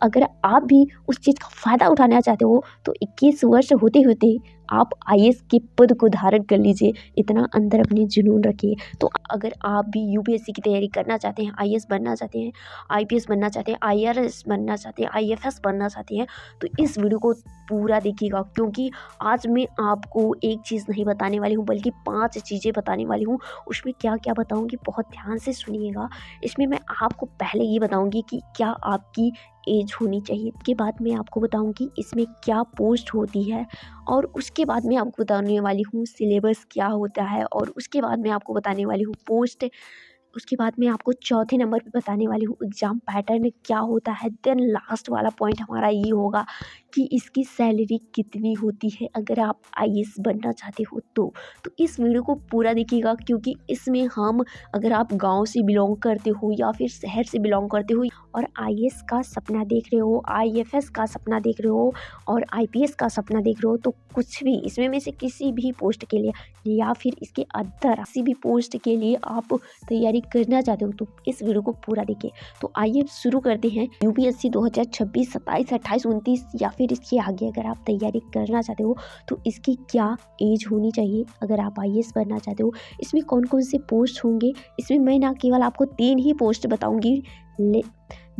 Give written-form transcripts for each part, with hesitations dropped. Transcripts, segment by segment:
अगर आप भी उस चीज़ का फ़ायदा उठाना चाहते हो तो 21 वर्ष होते होते आप आईएएस के पद को धारण कर लीजिए, इतना अंदर अपने जुनून रखिए। तो अगर आप भी यूपीएससी की तैयारी करना चाहते हैं, आईएएस बनना चाहते हैं, आईपीएस बनना चाहते हैं, आईआरएस बनना चाहते हैं, आईएफएस बनना चाहते हैं, तो इस वीडियो को पूरा देखिएगा, क्योंकि आज मैं आपको एक चीज़ नहीं बताने वाली हूँ बल्कि 5 चीज़ें बताने वाली हूँ। उसमें क्या क्या बताऊँगी बहुत ध्यान से सुनिएगा। इसमें मैं आपको पहले ये बताऊँगी कि क्या आपकी एज होनी चाहिए, उसके बाद मैं आपको बताऊँगी इसमें क्या पोस्ट होती है, और उसके बाद मैं आपको बताने वाली हूँ सिलेबस क्या होता है, और उसके बाद मैं आपको बताने वाली हूँ पोस्ट। उसके बाद मैं आपको चौथे नंबर पे बताने वाली हूँ एग्ज़ाम पैटर्न क्या होता है। देन लास्ट वाला पॉइंट हमारा ये होगा कि इसकी सैलरी कितनी होती है अगर आप आईएएस बनना चाहते हो तो इस वीडियो को पूरा देखिएगा, क्योंकि इसमें हम, अगर आप गांव से बिलोंग करते हो या फिर शहर से बिलोंग करते हो और आईएएस का सपना देख रहे हो, आईएफएस का सपना देख रहे हो और आईपीएस का सपना देख रहे हो, तो कुछ भी इसमें में से किसी भी पोस्ट के लिए या फिर इसके अदर किसी भी पोस्ट के लिए आप तैयारी करना चाहते हो तो इस वीडियो को पूरा देखिए। तो आइए शुरू करते हैं। यूपीएससी 2026, 27, 28, 29 या फिर इसके आगे अगर आप तैयारी करना चाहते हो तो इसकी क्या एज होनी चाहिए अगर आप आईएएस बनना चाहते हो, इसमें कौन कौन से पोस्ट होंगे। इसमें मैं ना केवल आपको 3 ही पोस्ट बताऊंगी,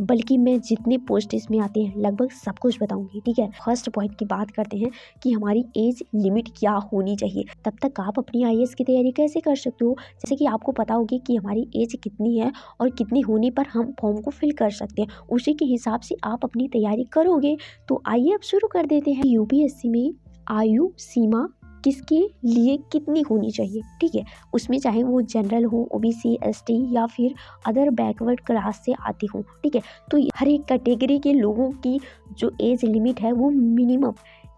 बल्कि मैं जितने पोस्ट इसमें आते हैं लगभग सब कुछ बताऊंगी। ठीक है, फर्स्ट पॉइंट की बात करते हैं कि हमारी एज लिमिट क्या होनी चाहिए। तब तक आप अपनी आईएएस की तैयारी कैसे कर सकते हो, जैसे कि आपको पता होगी कि हमारी एज कितनी है और कितनी होने पर हम फॉर्म को फिल कर सकते हैं, उसी के हिसाब से आप अपनी तैयारी करोगे। तो आइए अब शुरू कर देते हैं। यूपीएससी में आयु सीमा किसके लिए कितनी होनी चाहिए। ठीक है, उसमें चाहे वो जनरल हो, ओबीसी, एसटी या फिर अदर बैकवर्ड क्लास से आती हो। ठीक है, तो हर एक कैटेगरी के लोगों की जो एज लिमिट है वो मिनिमम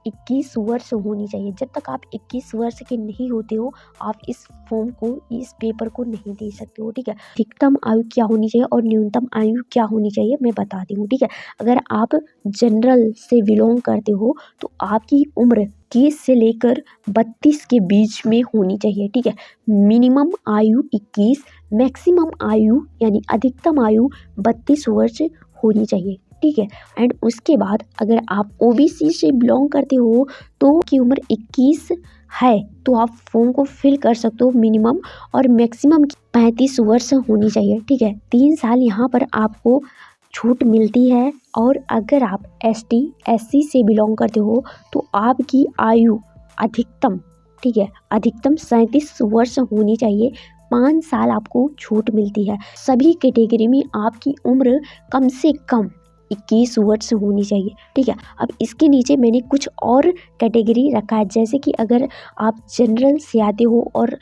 21 वर्ष होनी चाहिए। जब तक आप 21 वर्ष के नहीं होते हो आप इस फॉर्म को, इस पेपर को नहीं दे सकते हो। ठीक है, अधिकतम आयु क्या होनी चाहिए और न्यूनतम आयु क्या होनी चाहिए मैं बताती हूँ। ठीक है, अगर आप जनरल से बिलोंग करते हो तो आपकी उम्र 21 से लेकर 32 के बीच में होनी चाहिए। ठीक है, मिनिमम आयु 21, मैक्सिमम आयु यानी अधिकतम आयु 32 वर्ष होनी चाहिए। ठीक है, एंड उसके बाद अगर आप ओबीसी से बिलोंग करते हो तो की उम्र 21 है तो आप फॉर्म को फिल कर सकते हो मिनिमम, और मैक्सिमम 35 वर्ष होनी चाहिए। ठीक है, 3 साल यहाँ पर आपको छूट मिलती है। और अगर आप एसटी, एससी से बिलोंग करते हो तो आपकी आयु अधिकतम, ठीक है, अधिकतम 37 वर्ष होनी चाहिए। 5 साल आपको छूट मिलती है। सभी कैटेगरी में आपकी उम्र कम से कम 21 वर्ष होनी चाहिए। ठीक है, अब इसके नीचे मैंने कुछ और कैटेगरी रखा है, जैसे कि अगर आप जनरल से आते हो और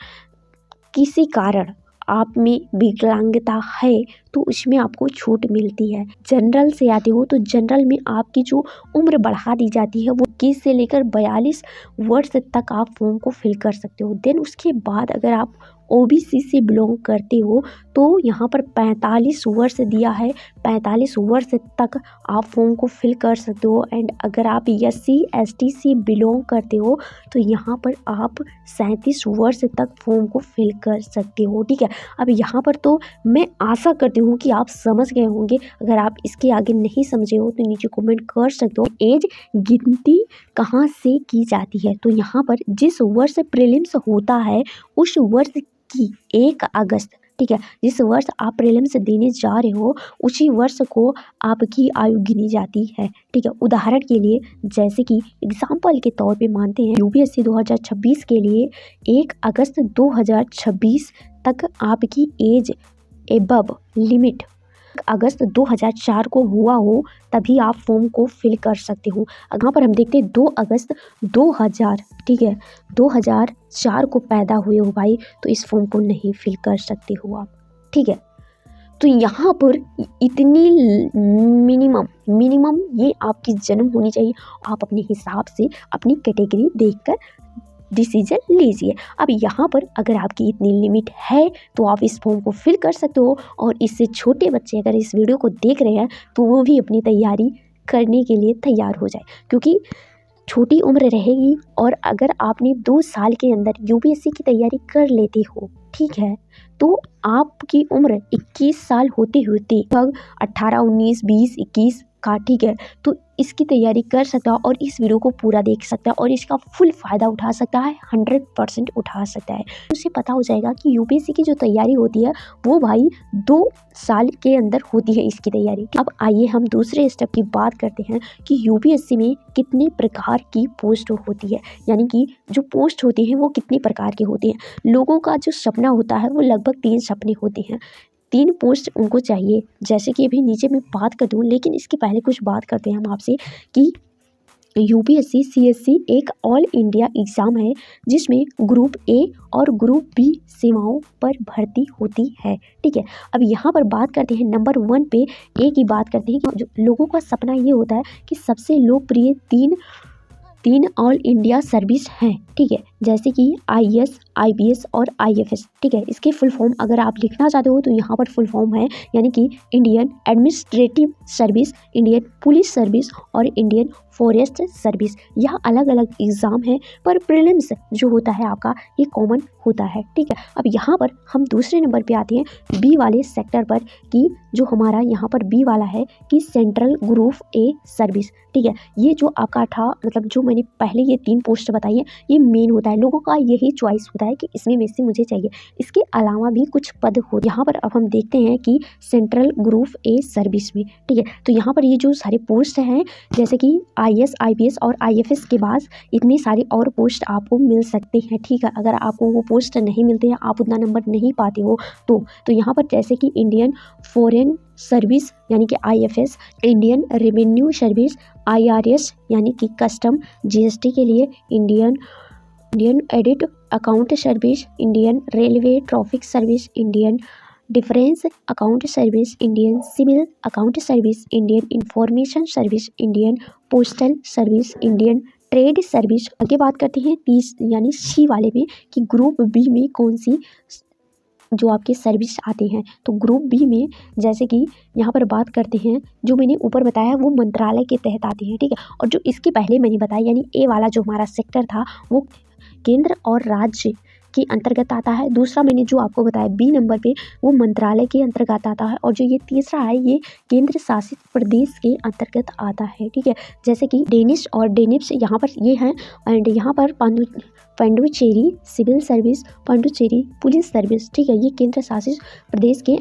किसी कारण आप में विकलांगता है तो उसमें आपको छूट मिलती है। जनरल से आते हो तो जनरल में आपकी जो उम्र बढ़ा दी जाती है वो 21 से लेकर 42 वर्ष तक आप फॉर्म को फिल कर सकते हो। देन उसके बाद अगर आप ओबीसी से बिलोंग करते हो तो यहाँ पर 45 वर्ष दिया है, 45 वर्ष तक आप फॉर्म को फिल कर सकते हो। एंड अगर आप एससी, एसटी से बिलोंग करते हो तो यहाँ पर आप 37 वर्ष तक फॉर्म को फिल कर सकते हो। ठीक है, अब यहाँ पर तो मैं आशा करती हूँ कि आप समझ गए होंगे। अगर आप इसके आगे नहीं समझे हो तो नीचे कमेंट कर सकते हो। एज गिनती कहाँ से की जाती है, तो यहाँ पर जिस वर्ष प्रीलिम्स होता है उस वर्ष की 1 अगस्त, ठीक है, जिस वर्ष आप प्रीलिम्स देने जा रहे हो उसी वर्ष को आपकी आयु गिनी जाती है। ठीक है, उदाहरण के लिए जैसे कि एग्जाम्पल के तौर पे मानते हैं यूपीएससी 2026 के लिए 1 अगस्त 2026 तक आपकी एज एबव लिमिट अगस्त 2004 को हुआ हो तभी आप फॉर्म को फिल कर सकते हो। यहाँ पर हम देखते हैं 2 अगस्त 2000, ठीक है, 2004 को पैदा हुए हो भाई तो इस फॉर्म को नहीं फिल कर सकते हो आप। ठीक है, तो यहाँ पर इतनी मिनिमम ये आपकी जन्म होनी चाहिए। आप अपने हिसाब से अपनी कैटेगरी देखकर डिसीजन लीजिए। अब यहाँ पर अगर आपकी इतनी लिमिट है तो आप इस फॉर्म को फिल कर सकते हो, और इससे छोटे बच्चे अगर इस वीडियो को देख रहे हैं तो वो भी अपनी तैयारी करने के लिए तैयार हो जाए, क्योंकि छोटी उम्र रहेगी। और अगर आपने 2 साल के अंदर यूपीएससी की तैयारी कर लेते हो, ठीक है, तो आपकी उम्र 21 साल होते होते लगभग 18, 19, 20, 21 का, ठीक है। तो इसकी तैयारी कर सकता है और इस वीडियो को पूरा देख सकता है और इसका फुल फ़ायदा उठा सकता है, 100% उठा सकता है। उसे पता हो जाएगा कि यूपीएससी की जो तैयारी होती है वो भाई 2 साल के अंदर होती है इसकी तैयारी। अब आइए हम दूसरे स्टेप की बात करते हैं कि यूपीएससी में कितने प्रकार की पोस्ट होती है, यानी कि जो पोस्ट होती हैं वो कितने प्रकार की होती हैं। लोगों का जो सपना होता है वो लगभग 3 सपने होते हैं, 3 पोस्ट उनको चाहिए। जैसे कि अभी नीचे मैं बात कर दूँ, लेकिन इसके पहले कुछ बात करते हैं हम आपसे कि यूपीएससी सीएससी एक ऑल इंडिया एग्ज़ाम है जिसमें ग्रुप ए और ग्रुप बी सेवाओं पर भर्ती होती है, ठीक है। अब यहाँ पर बात करते हैं नंबर 1 पे ए की बात करते हैं कि जो लोगों का सपना ये होता है कि सबसे लोकप्रिय तीन ऑल इंडिया सर्विस हैं, ठीक है, जैसे कि आईएएस, आईपीएस और आईएफएस, ठीक है। इसके फुल फॉर्म अगर आप लिखना चाहते हो तो यहाँ पर फुल फॉर्म है, यानी कि Indian administrative service, Indian police service और इंडियन फॉरेस्ट सर्विस। यह अलग अलग एग्ज़ाम है पर प्रीलिम्स जो होता है आपका ये कॉमन होता है, ठीक है। अब यहाँ पर हम दूसरे नंबर पे आते हैं बी वाले सेक्टर पर कि जो हमारा यहाँ पर बी वाला है कि सेंट्रल ग्रुप ए सर्विस, ठीक है। ये जो आपका था, मतलब जो मैंने पहले ये 3 पोस्ट बताई है ये मेन होता है, लोगों का यही चॉइस होता है कि इसमें में से मुझे चाहिए। इसके अलावा भी कुछ पद हो, यहाँ पर अब हम देखते हैं कि सेंट्रल ग्रुप ए सर्विस में, ठीक है। तो यहाँ पर ये जो सारे पोस्ट हैं जैसे कि आईएएस, आईपीएस और आईएफएस के बाद इतने सारे और पोस्ट आपको मिल सकते हैं, ठीक है। अगर आपको वो पोस्ट नहीं मिलते हैं, आप उतना नंबर नहीं पाते हो तो यहाँ पर जैसे कि इंडियन फॉरेन सर्विस यानी कि IFS, Indian revenue service IRS यानी कि कस्टम जीएसटी के लिए, Indian audit account service, Indian railway traffic service, Indian defence account service, Indian civil account service, Indian information service, Indian postal service, Indian trade service. आगे बात करते हैं 30 यानी सी वाले में कि ग्रुप बी में कौन सी जो आपके सर्विस आते हैं। तो ग्रुप बी में जैसे कि यहाँ पर बात करते हैं जो मैंने ऊपर बताया वो मंत्रालय के तहत आते हैं, ठीक है। और जो इसके पहले मैंने बताया यानी ए वाला जो हमारा सेक्टर था वो केंद्र और राज्य के अंतर्गत आता है। दूसरा मैंने जो आपको बताया बी नंबर पे वो मंत्रालय के अंतर्गत आता है और जो ये तीसरा है ये केंद्र शासित प्रदेश के अंतर्गत आता है, ठीक है। जैसे कि डेनिश और डेनिप्स यहाँ पर ये हैं एंड यहाँ पर Pondicherry civil service, Pondicherry police service, ठीक है। ये केंद्र शासित प्रदेश के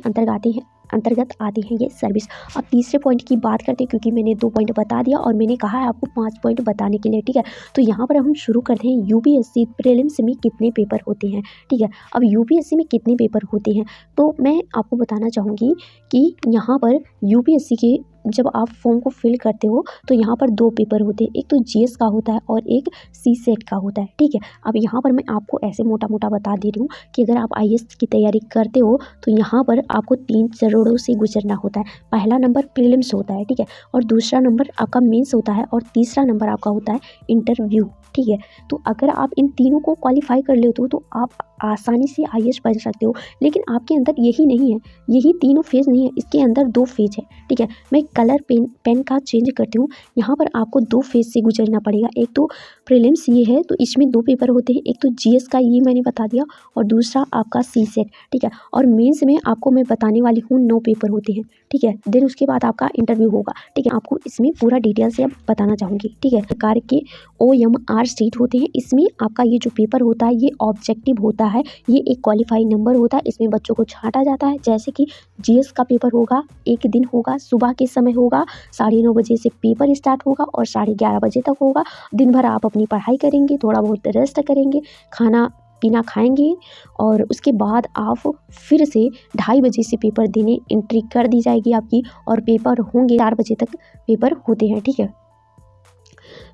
अंतर्गत आती हैं ये सर्विस। अब तीसरे पॉइंट की बात करते हैं क्योंकि मैंने 2 पॉइंट बता दिया और मैंने कहा है आपको 5 पॉइंट बताने के लिए, ठीक है। तो यहाँ पर हम शुरू करते हैं यूपीएससी प्रीलिम्स में कितने पेपर होते हैं, ठीक है। अब यूपीएससी में कितने पेपर होते हैं तो मैं आपको बताना चाहूँगी कि यहाँ पर यूपीएससी के जब आप फॉर्म को फिल करते हो तो यहाँ पर 2 पेपर होते हैं, एक तो जीएस का होता है और एक सीसेट का होता है, ठीक है। अब यहाँ पर मैं आपको ऐसे मोटा मोटा बता दे रही हूँ कि अगर आप आईएएस की तैयारी करते हो तो यहाँ पर आपको 3 चरणों से गुजरना होता है। पहला नंबर प्रीलिम्स होता है, ठीक है, और दूसरा नंबर आपका मेंस होता है और तीसरा नंबर आपका होता है इंटरव्यू, ठीक है। तो अगर आप इन तीनों को क्वालिफाई कर लेते हो तो आप आसानी से आईएएस बन सकते हो, लेकिन आपके अंदर यही नहीं है, यही तीनों फेज नहीं है, इसके अंदर 2 फेज है, ठीक है। मैं कलर पेन का चेंज करती हूँ। यहाँ पर आपको 2 फेज से गुजरना पड़ेगा। एक तो प्रीलिम्स ये है तो इसमें 2 पेपर होते हैं, एक तो जीएस का ये मैंने बता दिया और दूसरा आपका सीसेट, ठीक है। और मेंस में आपको मैं बताने वाली हूँ 9 पेपर होते हैं, ठीक है। देन उसके बाद आपका इंटरव्यू होगा, ठीक है। आपको इसमें पूरा डिटेल से अब बताना चाहूँगी, ठीक है। प्रकार के OMR सीट होते हैं, इसमें आपका ये जो पेपर होता है ये ऑब्जेक्टिव होता है, ये एक क्वालिफाइंग नंबर होता है, इसमें बच्चों को छांटा जाता है। जैसे कि जीएस का पेपर होगा, एक दिन होगा, सुबह के समय होगा, 9:30 बजे से पेपर स्टार्ट होगा और 11:30 बजे तक होगा। दिन भर आप अपनी पढ़ाई करेंगे, थोड़ा बहुत रेस्ट करेंगे, खाना पीना खाएंगे और उसके बाद आप फिर से 2:30 बजे से पेपर देने एंट्री कर दी जाएगी आपकी और पेपर होंगे 4 बजे तक पेपर होते हैं, ठीक है।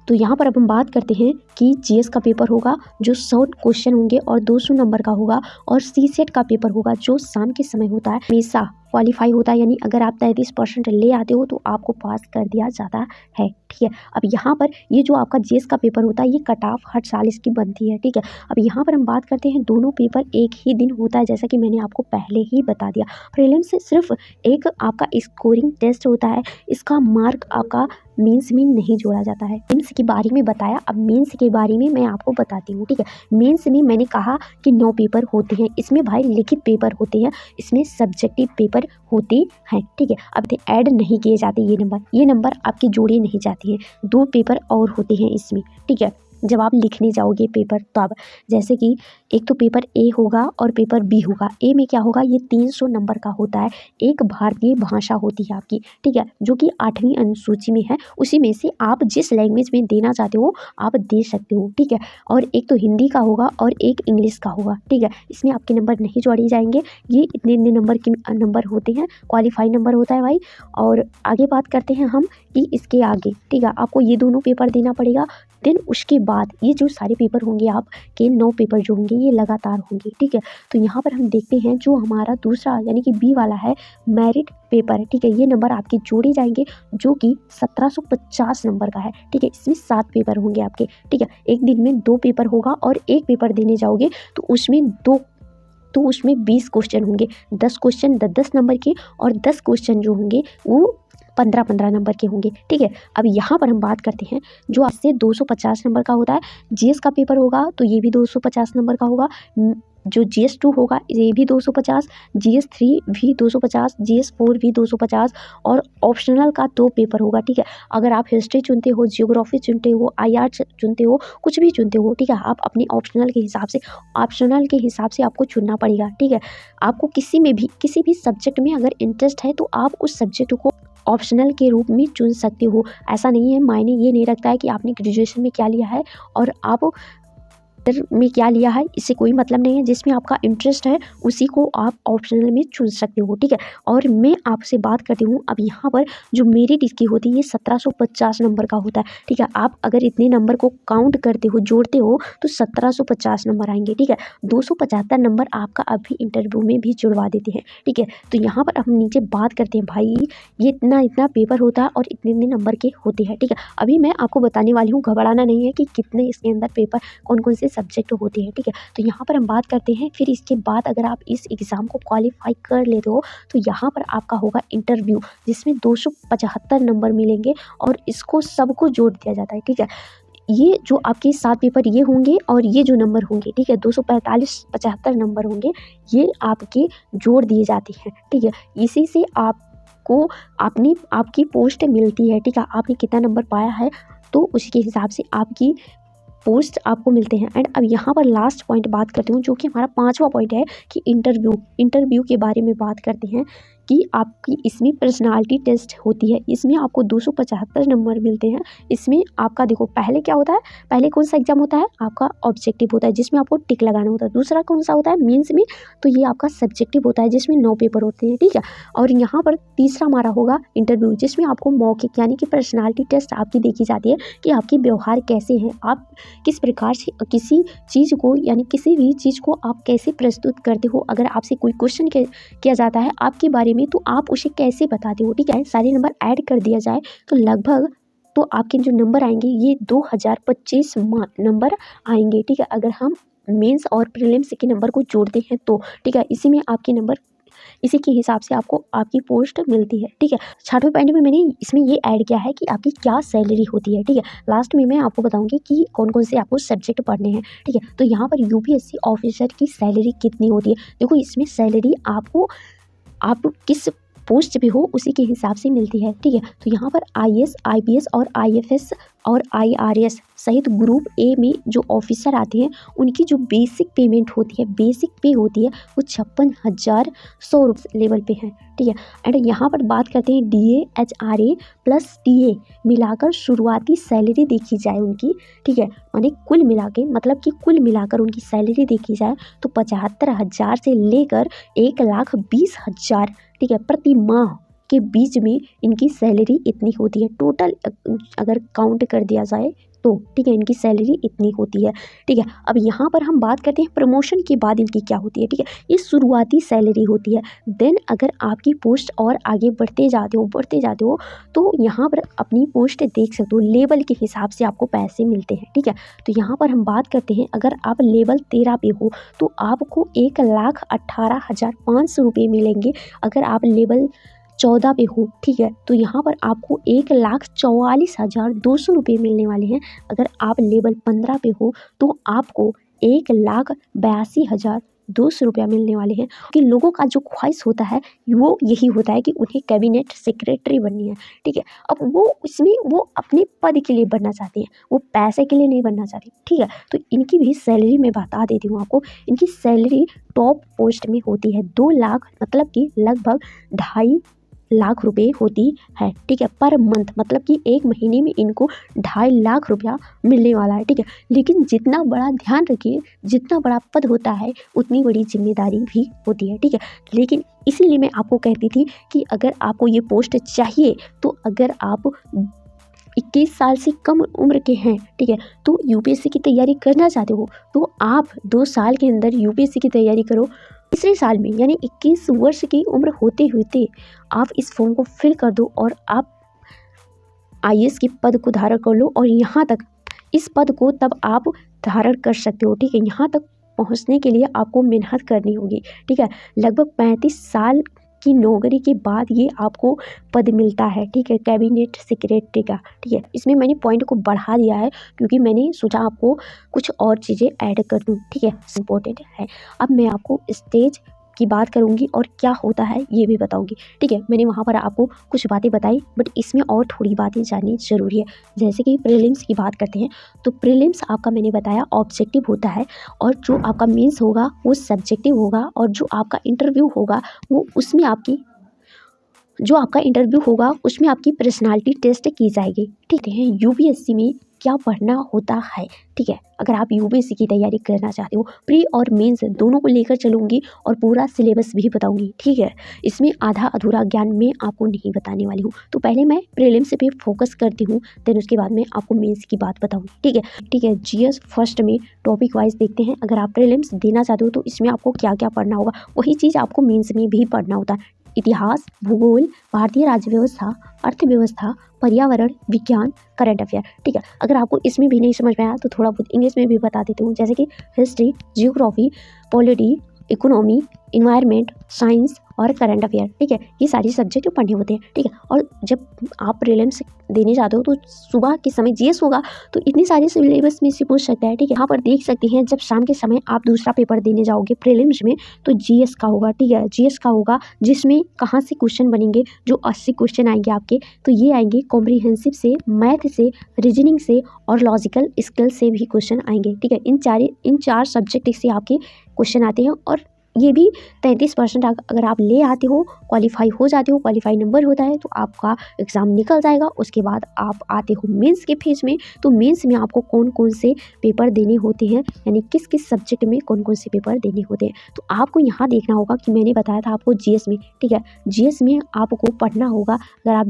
तो यहाँ पर अब हम बात करते हैं कि जीएस का पेपर होगा जो 100 क्वेश्चन होंगे और 200 नंबर का होगा और सीसेट का पेपर होगा जो शाम के समय होता है, हमेशा क्वालिफाई होता है, यानी अगर आप 33% ले आते हो तो आपको पास कर दिया जाता है, ठीक है। अब यहाँ पर ये जो आपका जीएस का पेपर होता है ये कट ऑफ हर साल इसकी बनती है, ठीक है। अब यहाँ पर हम बात करते हैं दोनों पेपर एक ही दिन होता है, जैसा कि मैंने आपको पहले ही बता दिया। प्रीलिम्स से सिर्फ एक आपका स्कोरिंग टेस्ट होता है, इसका मार्क आपका मेंस में नहीं जोड़ा जाता है। मेंस के बारे में बताया, अब मेंस के बारे में मैं आपको बताती हूँ, ठीक है। मेंस में मैंने कहा कि 9 पेपर होते हैं, इसमें भाई लिखित पेपर होते हैं, इसमें सब्जेक्टिव पेपर नंबर होते हैं, ठीक है। अब ऐड नहीं किए जाते ये नंबर आपके जोड़े नहीं जाते हैं। 2 पेपर और होते हैं इसमें, ठीक है। जब आप लिखने जाओगे पेपर तो आप जैसे कि एक तो पेपर ए होगा और पेपर बी होगा। ए में क्या होगा, ये 300 नंबर का होता है। एक भारतीय भाषा होती है आपकी, ठीक है, जो कि 8वीं अनुसूची में है। उसी में से आप जिस लैंग्वेज में देना चाहते हो आप दे सकते हो, ठीक है। और एक तो हिंदी का होगा और एक इंग्लिश का होगा, ठीक है। इसमें आपके नंबर नहीं जोड़े जाएंगे। ये इतने नंबर के नंबर होते हैं, क्वालिफाई नंबर होता है भाई। और आगे बात करते हैं हम कि इसके आगे, ठीक है, आपको ये दोनों पेपर देना पड़ेगा। देन उसके बाद ये जो सारे पेपर होंगे आपके 9 पेपर जो होंगे ये लगातार होंगे, ठीक है। तो यहाँ पर हम देखते हैं जो हमारा दूसरा यानी कि बी वाला है मेरिट पेपर, ठीक है। ये नंबर आपके जोड़े जाएंगे जो कि 1750 नंबर का है, ठीक है। इसमें 7 पेपर होंगे आपके, ठीक है। एक दिन में 2 पेपर होगा और एक पेपर देने जाओगे तो उसमें 20 क्वेश्चन होंगे। 10 क्वेश्चन 10 नंबर के और 10 क्वेश्चन जो होंगे वो 15-15 नंबर के होंगे, ठीक है। अब यहाँ पर हम बात करते हैं जो आपसे 250 नंबर का होता है। जीएस का पेपर होगा तो ये भी 250 नंबर का होगा। जो जीएस 2 होगा ये भी 250, जीएस 3 भी 250, जीएस 4 भी 250 और ऑप्शनल का 2 पेपर होगा, ठीक है। अगर आप हिस्ट्री चुनते हो, जियोग्राफी चुनते हो, आईआर चुनते हो, कुछ भी चुनते हो, ठीक है, आप अपने ऑप्शनल के हिसाब से आपको चुनना पड़ेगा, ठीक है। आपको किसी भी सब्जेक्ट में अगर इंटरेस्ट है तो आप उस सब्जेक्ट को ऑप्शनल के रूप में चुन सकते हो। ऐसा नहीं है, मायने ये नहीं रखता है कि आपने ग्रेजुएशन में क्या लिया है और आप में क्या लिया है, इससे कोई मतलब नहीं है। जिसमें आपका इंटरेस्ट है उसी को आप ऑप्शनल में चुन सकते हो, ठीक है। और मैं आपसे बात करती हूँ अब यहाँ पर जो मेरिट इसकी होती है ये 1750 नंबर का होता है, ठीक है। आप अगर इतने नंबर को काउंट करते हो, जोड़ते हो तो 1750 नंबर आएंगे, ठीक है। 275 नंबर आपका अभी इंटरव्यू में भी जुड़वा देते हैं, ठीक है। तो यहाँ पर हम नीचे बात करते हैं भाई ये इतना पेपर होता है और इतने नंबर के होते हैं, ठीक है। अभी मैं आपको बताने वाली हूँ, घबराना नहीं है कि कितने इसके अंदर पेपर कौन कौन से सब्जेक्ट होते हैं, ठीक है। तो यहाँ पर हम बात करते हैं फिर इसके बाद अगर आप इस एग्ज़ाम को क्वालिफाई कर लेते हो तो यहाँ पर आपका होगा इंटरव्यू जिसमें 275 नंबर मिलेंगे और इसको सबको जोड़ दिया जाता है, ठीक है। ये जो आपके 7 पेपर ये होंगे और ये जो नंबर होंगे, ठीक है, 245-75 नंबर होंगे, ये आपके जोड़ दिए जाते हैं, ठीक है। इसी से आपको आपकी पोस्ट मिलती है, ठीक है। आपने कितना नंबर पाया है तो उसके हिसाब से आपकी पोस्ट आपको मिलते हैं। एंड अब यहाँ पर लास्ट पॉइंट बात करती हूँ जो कि हमारा 5वां पॉइंट है कि इंटरव्यू के बारे में बात करते हैं कि आपकी इसमें पर्सनालिटी टेस्ट होती है। इसमें आपको 275 नंबर मिलते हैं। इसमें आपका देखो पहले क्या होता है, पहले कौन सा एग्जाम होता है आपका ऑब्जेक्टिव होता है जिसमें आपको टिक लगाना होता है। दूसरा कौन सा होता है मेंस में, तो ये आपका सब्जेक्टिव होता है जिसमें 9 पेपर होते हैं, ठीक है। और यहाँ पर तीसरा हमारा होगा इंटरव्यू जिसमें आपको मौखिक यानी कि पर्सनालिटी टेस्ट आपकी देखी जाती है कि आपकी व्यवहार कैसे हैं, आप किस प्रकार से किसी चीज़ को यानी किसी भी चीज़ को आप कैसे प्रस्तुत करते हो। अगर आपसे कोई क्वेश्चन किया जाता है आपके बारे में तो आप उसे कैसे बताते हो, ठीक है। सारे नंबर ऐड कर दिया जाए तो लगभग तो आपके जो नंबर आएंगे ये 2025 नंबर आएंगे, ठीक है। अगर हम मेंस और प्रीलिम्स के नंबर को जोड़ते हैं तो, ठीक है, इसी में आपके नंबर इसी के हिसाब से आपको आपकी पोस्ट मिलती है, ठीक है। 6वें पॉइंट में मैंने इसमें ये ऐड किया है कि आपकी क्या सैलरी होती है, ठीक है। लास्ट में मैं आपको बताऊंगी कि कौन कौन से आपको सब्जेक्ट पढ़ने हैं, ठीक है। तो यहाँ पर यूपीएससी ऑफिसर की सैलरी कितनी होती है, देखो इसमें सैलरी आपको आप किस पोस्ट पे हो उसी के हिसाब से मिलती है, ठीक है। तो यहाँ पर आईएएस आईपीएस और आईएफएस और आईआरएस सहित ग्रुप ए में जो ऑफिसर आते हैं उनकी जो बेसिक पेमेंट होती है, बेसिक पे होती है वो 56,100 रुपये लेवल पे है, ठीक है। एंड यहाँ पर बात करते हैं डीए एचआरए प्लस टीए मिलाकर शुरुआती सैलरी देखी जाए उनकी, ठीक है, माने कुल मिला के मतलब कि कुल मिलाकर उनकी सैलरी देखी जाए तो 75,000 से लेकर 1,20,000, ठीक है, प्रति माह के बीच में इनकी सैलरी इतनी होती है। टोटल अगर काउंट कर दिया जाए तो, ठीक है, इनकी सैलरी इतनी होती है, ठीक है। अब यहाँ पर हम बात करते हैं प्रमोशन के बाद इनकी क्या होती है, ठीक है। ये शुरुआती सैलरी होती है। देन अगर आपकी पोस्ट और आगे बढ़ते जाते हो तो यहाँ पर अपनी पोस्ट देख सकते हो, लेवल के हिसाब से आपको पैसे मिलते हैं, ठीक है। तो यहाँ पर हम बात करते हैं अगर आप लेवल 13 पे हो तो आपको 1,18,500 रुपये मिलेंगे। अगर आप लेवल 14 पे हो, ठीक है, तो यहाँ पर आपको 1,44,200 रुपये मिलने वाले हैं। अगर आप लेवल 15 पे हो तो आपको 1,82,000 ₹200 मिलने वाले हैं कि लोगों का जो ख्वाहिश होता है वो यही होता है कि उन्हें कैबिनेट सेक्रेटरी बननी है, ठीक है। अब वो उसमें वो अपने पद के लिए बनना चाहती हैं, वो पैसे के लिए नहीं बनना चाहती, ठीक है। तो इनकी भी सैलरी मैं बता देती हूँ आपको। इनकी सैलरी टॉप पोस्ट में होती है 2 लाख, मतलब कि लगभग 2.5 लाख रुपए होती है, ठीक है, पर मंथ, मतलब कि एक महीने में इनको 2.5 लाख रुपया मिलने वाला है, ठीक है। लेकिन जितना बड़ा, ध्यान रखिए, जितना बड़ा पद होता है उतनी बड़ी जिम्मेदारी भी होती है, ठीक है। लेकिन इसीलिए मैं आपको कहती थी कि अगर आपको ये पोस्ट चाहिए तो अगर आप 21 साल से कम उम्र के हैं, ठीक है, तो यूपीएससी की तैयारी करना चाहते हो तो आप 2 साल के अंदर यूपीएससी की तैयारी करो। तीसरे साल में यानी 21 वर्ष की उम्र होते होते आप इस फॉर्म को फिल कर दो और आप आईएएस के पद को धारण कर लो। और यहाँ तक इस पद को तब आप धारण कर सकते हो, ठीक है। यहाँ तक पहुँचने के लिए आपको मेहनत करनी होगी, ठीक है। लगभग 35 साल की नौकरी के बाद ये आपको पद मिलता है, ठीक है, कैबिनेट सेक्रेटरी का, ठीक है। इसमें मैंने पॉइंट को बढ़ा दिया है क्योंकि मैंने सोचा आपको कुछ और चीज़ें ऐड कर दूँ, ठीक है, इम्पोर्टेंट है। अब मैं आपको स्टेज की बात करूँगी और क्या होता है ये भी बताऊँगी, ठीक है। मैंने वहाँ पर आपको कुछ बातें बताई बट इसमें और थोड़ी बातें जाननी ज़रूरी है। जैसे कि प्रीलिम्स की बात करते हैं तो प्रीलिम्स आपका मैंने बताया ऑब्जेक्टिव होता है और जो आपका मेंस होगा वो सब्जेक्टिव होगा और जो आपका इंटरव्यू होगा वो उसमें आपकी उसमें आपकी पर्सनालिटी टेस्ट की जाएगी, ठीक है। यूपीएससी में क्या पढ़ना होता है, ठीक है। अगर आप यूपीएससी की तैयारी करना चाहते हो, प्री और मेंस दोनों को लेकर चलूँगी और पूरा सिलेबस भी बताऊँगी, ठीक है। इसमें आधा अधूरा ज्ञान मैं आपको नहीं बताने वाली हूँ। तो पहले मैं प्रीलिम्स पे फोकस करती हूँ, देन उसके बाद मैं आपको मेंस की बात बताऊँगी, ठीक है। जीएस फर्स्ट में टॉपिक वाइज देखते हैं। अगर आप प्रीलिम्स देना चाहते हो तो इसमें आपको क्या क्या पढ़ना होगा, वही चीज़ आपको मेंस में भी पढ़ना होता है। इतिहास, भूगोल, भारतीय राज्य व्यवस्था, अर्थव्यवस्था, पर्यावरण, विज्ञान, करंट अफेयर, ठीक है। अगर आपको इसमें भी नहीं समझ में आया तो थोड़ा बहुत इंग्लिश में भी बता देती हूँ, जैसे कि history, geography, polity, economy, environment, science और करंट अफेयर, ठीक है। ये सारे सब्जेक्ट पढ़ने होते हैं, ठीक है। और जब आप प्रीलिम्स देने जाते हो तो सुबह के समय जीएस होगा तो इतने सारे सिलेबस में से पूछ सकता है, ठीक है। यहाँ पर देख सकते हैं जब शाम के समय आप दूसरा पेपर देने जाओगे प्रीलिम्स में तो जीएस का होगा, ठीक है। जीएस का होगा जिसमें कहाँ से क्वेश्चन बनेंगे, जो 80 क्वेश्चन आएंगे आपके, तो ये आएंगे कॉम्प्रिहेंसिव से, मैथ से, रीजनिंग से और लॉजिकल स्किल से भी क्वेश्चन आएंगे, ठीक है। इन चार सब्जेक्ट से आपके क्वेश्चन आते हैं और ये भी 33% अगर आप ले आते हो, क्वालिफाई हो जाते हो, क्वालिफाई नंबर होता है तो आपका एग्ज़ाम निकल जाएगा। उसके बाद आप आते हो मेंस के फेज में, तो मेंस में आपको कौन कौन से पेपर देने होते हैं, यानी किस किस सब्जेक्ट में कौन कौन से पेपर देने होते हैं। तो आपको यहाँ देखना होगा कि मैंने बताया था आपको जीएस में, ठीक है, जीएस में आपको पढ़ना होगा। अगर आप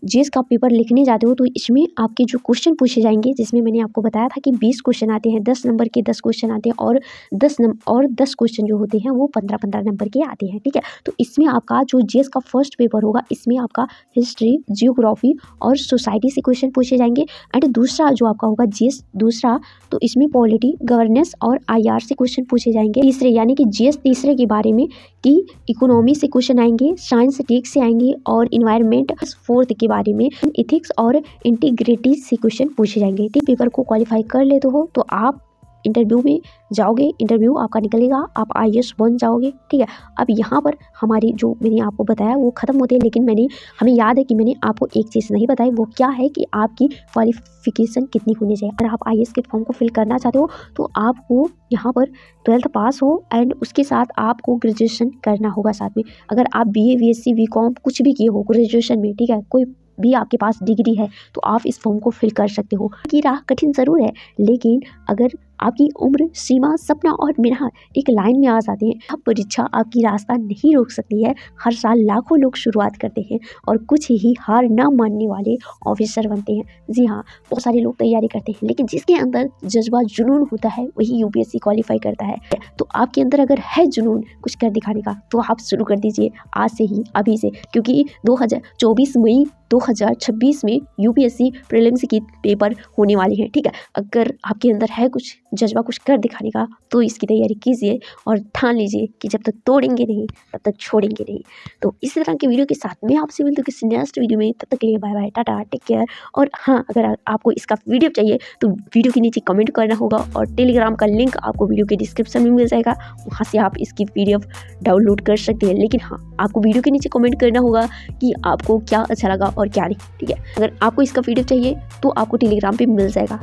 जीएस का पेपर लिखने जाते हो तो इसमें आपके जो क्वेश्चन पूछे जाएंगे, जिसमें मैंने आपको बताया था कि 20 क्वेश्चन आते हैं, 10 नंबर के 10 क्वेश्चन आते हैं और 10 क्वेश्चन जो होते हैं वो 15-15 नंबर के आते हैं, ठीक है। तो इसमें आपका जो जीएस का फर्स्ट पेपर होगा इसमें आपका हिस्ट्री, जियोग्राफी और सोसाइटी से क्वेश्चन पूछे जाएंगे। एंड दूसरा जो आपका होगा जीएस दूसरा, तो इसमें पॉलिटी, गवर्नेंस और आईआर से क्वेश्चन पूछे जाएंगे। तीसरे यानी कि जीएस तीसरे के बारे में कि इकोनॉमी से क्वेश्चन आएंगे, साइंस टेक से आएंगे और इन्वायरमेंट फोर्थ के बारे में इथिक्स और इंटीग्रिटी से क्वेश्चन पूछे जाएंगे। ठीक, पेपर को क्वालिफाई कर लेते हो तो आप इंटरव्यू में जाओगे, इंटरव्यू आपका निकलेगा, आप आईएएस बन जाओगे, ठीक है। अब यहाँ पर हमारी जो मैंने आपको बताया वो ख़त्म होते हैं, लेकिन हमें याद है कि मैंने आपको एक चीज़ नहीं बताई, वो क्या है कि आपकी क्वालिफिकेशन कितनी होनी चाहिए। अगर आप आईएएस के फॉर्म को फिल करना चाहते हो तो आपको यहाँ पर 12th पास हो एंड उसके साथ आपको ग्रेजुएशन करना होगा साथ में। अगर आप बीए, बीएससी, बीकॉम कुछ भी किए हो ग्रेजुएशन में, ठीक है, कोई भी आपके पास डिग्री है तो आप इस फॉर्म को फिल कर सकते हो। की राह कठिन ज़रूर है, लेकिन अगर आपकी उम्र, सीमा, सपना और मेहनत एक लाइन में आ जाते हैं, अब परीक्षा आपकी रास्ता नहीं रोक सकती है। हर साल लाखों लोग शुरुआत करते हैं और कुछ ही हार न मानने वाले ऑफिसर बनते हैं। जी हाँ, बहुत सारे लोग तैयारी करते हैं, लेकिन जिसके अंदर जज्बा, जुनून होता है वही यूपीएससी क्वालिफाई करता है। तो आपके अंदर अगर है जुनून कुछ कर दिखाने का तो आप शुरू कर दीजिए आज से ही, अभी से, क्योंकि 2024 मई 2026 में यूपीएससी प्रीलिम्स की पेपर होने वाली हैं, ठीक है। अगर आपके अंदर है कुछ जज्बा कुछ कर दिखाने का तो इसकी तैयारी कीजिए और ठान लीजिए कि जब तक तोड़ेंगे नहीं तब तक छोड़ेंगे नहीं। तो इस तरह की वीडियो के साथ मैं आपसे मिलती हूँ किसी नेक्स्ट वीडियो में, तब तक के लिए bye bye, tata, take care. और हाँ, अगर आपको इसका वीडियो चाहिए तो वीडियो के नीचे कमेंट करना होगा और टेलीग्राम का लिंक आपको वीडियो के डिस्क्रिप्शन में मिल जाएगा, वहाँ से आप इसकी PDF डाउनलोड कर सकते हैं। लेकिन हाँ, आपको वीडियो के नीचे कमेंट करना होगा कि आपको क्या अच्छा लगा और क्या नहीं, ठीक है। अगर आपको इसका PDF चाहिए तो आपको टेलीग्राम पे मिल जाएगा।